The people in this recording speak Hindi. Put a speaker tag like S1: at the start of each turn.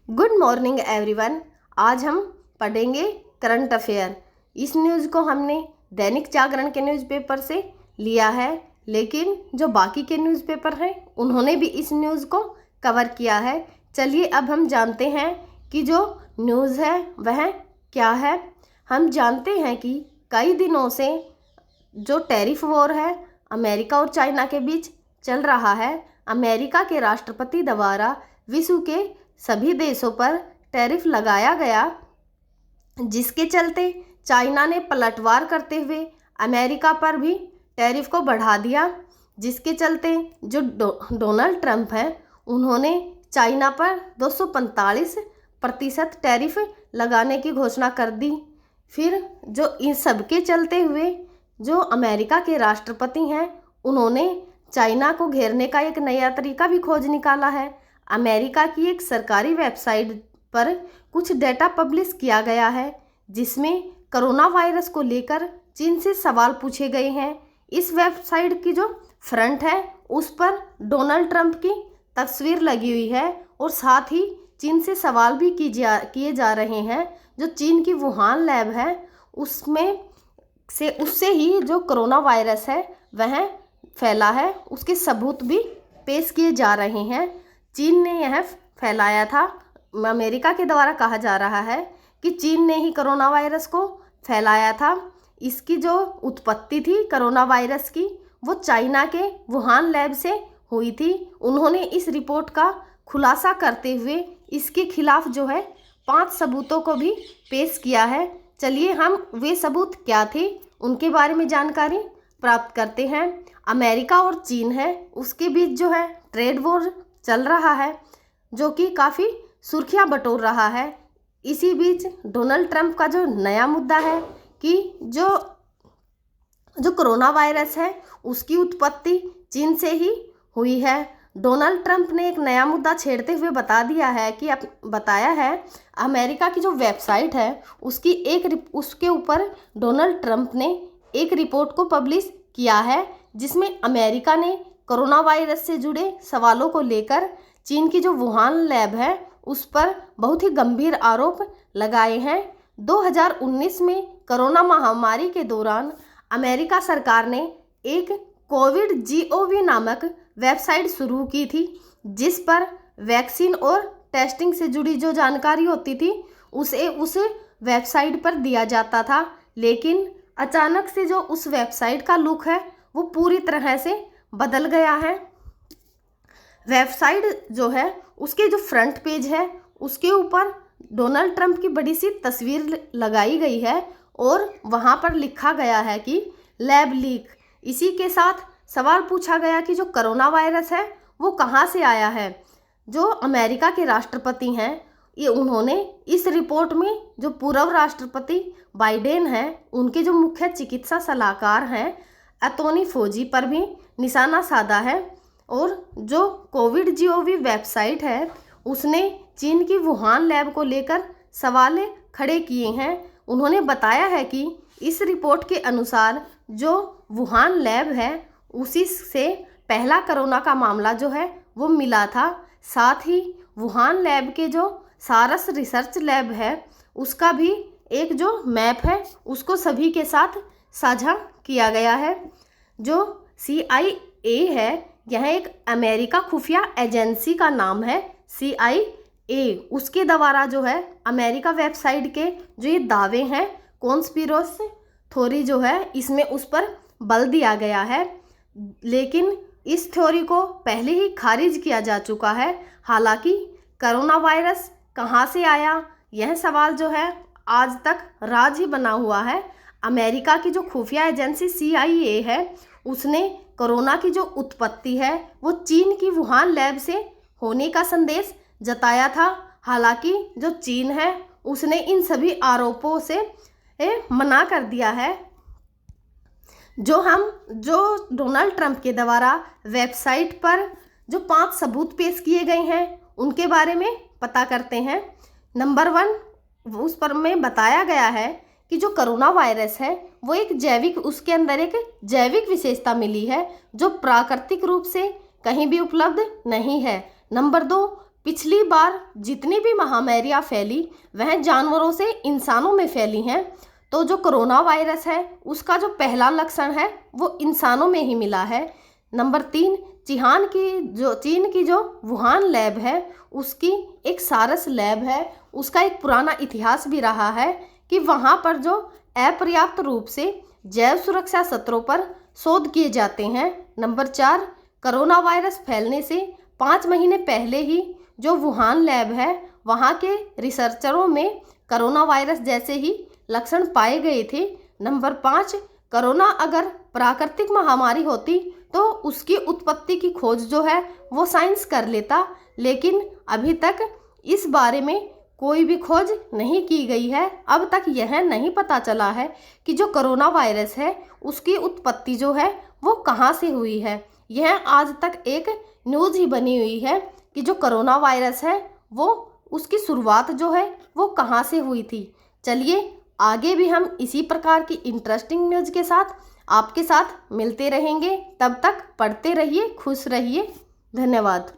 S1: Good morning everyone. आज हम पढ़ेंगे करंट अफेयर। इस न्यूज़ को हमने दैनिक जागरण के न्यूज़पेपर से लिया है, लेकिन जो बाकी के न्यूज़पेपर हैं उन्होंने भी इस न्यूज़ को कवर किया है। चलिए अब हम जानते हैं कि जो न्यूज़ है वह क्या है। हम जानते हैं कि कई दिनों से जो टैरिफ वॉर है अमेरिका और चाइना के बीच चल रहा है। अमेरिका के राष्ट्रपति द्वारा विश्व के सभी देशों पर टैरिफ लगाया गया, जिसके चलते चाइना ने पलटवार करते हुए अमेरिका पर भी टैरिफ को बढ़ा दिया। जिसके चलते जो डोनाल्ड ट्रंप है उन्होंने चाइना पर 245% टैरिफ लगाने की घोषणा कर दी। फिर जो इन सब के चलते हुए जो अमेरिका के राष्ट्रपति हैं उन्होंने चाइना को घेरने का एक नया तरीका भी खोज निकाला है। अमेरिका की एक सरकारी वेबसाइट पर कुछ डेटा पब्लिश किया गया है, जिसमें कोरोना वायरस को लेकर चीन से सवाल पूछे गए हैं। इस वेबसाइट की जो फ्रंट है उस पर डोनाल्ड ट्रंप की तस्वीर लगी हुई है और साथ ही चीन से सवाल भी किए जा रहे हैं। जो चीन की वुहान लैब है उससे ही जो कोरोना वायरस है वह फैला है, उसके सबूत भी पेश किए जा रहे हैं। चीन ने यह फैलाया था। अमेरिका के द्वारा कहा जा रहा है कि चीन ने ही कोरोना वायरस को फैलाया था। इसकी जो उत्पत्ति थी कोरोना वायरस की वो चाइना के वुहान लैब से हुई थी। उन्होंने इस रिपोर्ट का खुलासा करते हुए इसके खिलाफ जो है 5 सबूतों को भी पेश किया है। चलिए हम वे सबूत क्या थे उनके बारे में जानकारी प्राप्त करते हैं। अमेरिका और चीन है उसके बीच जो है ट्रेड वॉर चल रहा है, जो कि काफ़ी सुर्खियां बटोर रहा है। इसी बीच डोनाल्ड ट्रंप का जो नया मुद्दा है कि जो कोरोना वायरस है उसकी उत्पत्ति चीन से ही हुई है। डोनाल्ड ट्रंप ने एक नया मुद्दा छेड़ते हुए बताया है अमेरिका की जो वेबसाइट है उसके ऊपर डोनाल्ड ट्रंप ने एक रिपोर्ट को पब्लिश किया है, जिसमें अमेरिका ने कोरोना वायरस से जुड़े सवालों को लेकर चीन की जो वुहान लैब है उस पर बहुत ही गंभीर आरोप लगाए हैं। 2019 में कोरोना महामारी के दौरान अमेरिका सरकार ने एक COVID-GOV नामक वेबसाइट शुरू की थी, जिस पर वैक्सीन और टेस्टिंग से जुड़ी जो जानकारी होती थी उसे उस वेबसाइट पर दिया जाता था। लेकिन अचानक से जो उस वेबसाइट का लुक है वो पूरी तरह से बदल गया है। वेबसाइट जो है उसके जो फ्रंट पेज है उसके ऊपर डोनाल्ड ट्रंप की बड़ी सी तस्वीर लगाई गई है और वहाँ पर लिखा गया है कि लैब लीक। इसी के साथ सवाल पूछा गया कि जो कोरोना वायरस है वो कहाँ से आया है। जो अमेरिका के राष्ट्रपति हैं ये उन्होंने इस रिपोर्ट में जो पूर्व राष्ट्रपति बाइडेन हैं उनके जो मुख्य चिकित्सा सलाहकार हैं एंथोनी फॉजी पर भी निशाना साधा है। और जो COVID-GOV वेबसाइट है उसने चीन की वुहान लैब को लेकर सवाल खड़े किए हैं। उन्होंने बताया है कि इस रिपोर्ट के अनुसार जो वुहान लैब है उसी से पहला कोरोना का मामला जो है वो मिला था। साथ ही वुहान लैब के जो सारस रिसर्च लैब है उसका भी एक जो मैप है उसको सभी के साथ साझा किया गया है। जो CIA है यह एक अमेरिका खुफिया एजेंसी का नाम है CIA। उसके द्वारा जो है अमेरिका वेबसाइट के जो ये दावे हैं कॉन्स्पिरेसी थ्योरी जो है इसमें उस पर बल दिया गया है, लेकिन इस थ्योरी को पहले ही खारिज किया जा चुका है। हालांकि कोरोना वायरस कहाँ से आया यह सवाल जो है आज तक राज ही बना हुआ है। अमेरिका की जो खुफिया एजेंसी CIA है उसने कोरोना की जो उत्पत्ति है वो चीन की वुहान लैब से होने का संदेश जताया था। हालांकि जो चीन है उसने इन सभी आरोपों से मना कर दिया है। जो डोनाल्ड ट्रंप के द्वारा वेबसाइट पर जो 5 सबूत पेश किए गए हैं उनके बारे में पता करते हैं। नंबर 1 उस पर में बताया गया है कि जो कोरोना वायरस है वो उसके अंदर एक जैविक विशेषता मिली है जो प्राकृतिक रूप से कहीं भी उपलब्ध नहीं है। नंबर 2, पिछली बार जितनी भी महामारियाँ फैली वह जानवरों से इंसानों में फैली हैं, तो जो कोरोना वायरस है उसका जो पहला लक्षण है वो इंसानों में ही मिला है। नंबर 3, चीन की जो वुहान लैब है उसकी एक सारस लैब है, उसका एक पुराना इतिहास भी रहा है कि वहाँ पर जो अपर्याप्त रूप से जैव सुरक्षा सत्रों पर शोध किए जाते हैं। नंबर 4, कोरोना वायरस फैलने से 5 महीने पहले ही जो वुहान लैब है वहाँ के रिसर्चरों में कोरोना वायरस जैसे ही लक्षण पाए गए थे। नंबर 5, कोरोना अगर प्राकृतिक महामारी होती तो उसकी उत्पत्ति की खोज जो है वो साइंस कर लेता, लेकिन अभी तक इस बारे में कोई भी खोज नहीं की गई है। अब तक यह नहीं पता चला है कि जो कोरोना वायरस है उसकी उत्पत्ति जो है वो कहाँ से हुई है। यह आज तक एक न्यूज़ ही बनी हुई है कि जो कोरोना वायरस है वो उसकी शुरुआत जो है वो कहाँ से हुई थी। चलिए आगे भी हम इसी प्रकार की इंटरेस्टिंग न्यूज़ के साथ आपके साथ मिलते रहेंगे। तब तक पढ़ते रहिए, खुश रहिए। धन्यवाद।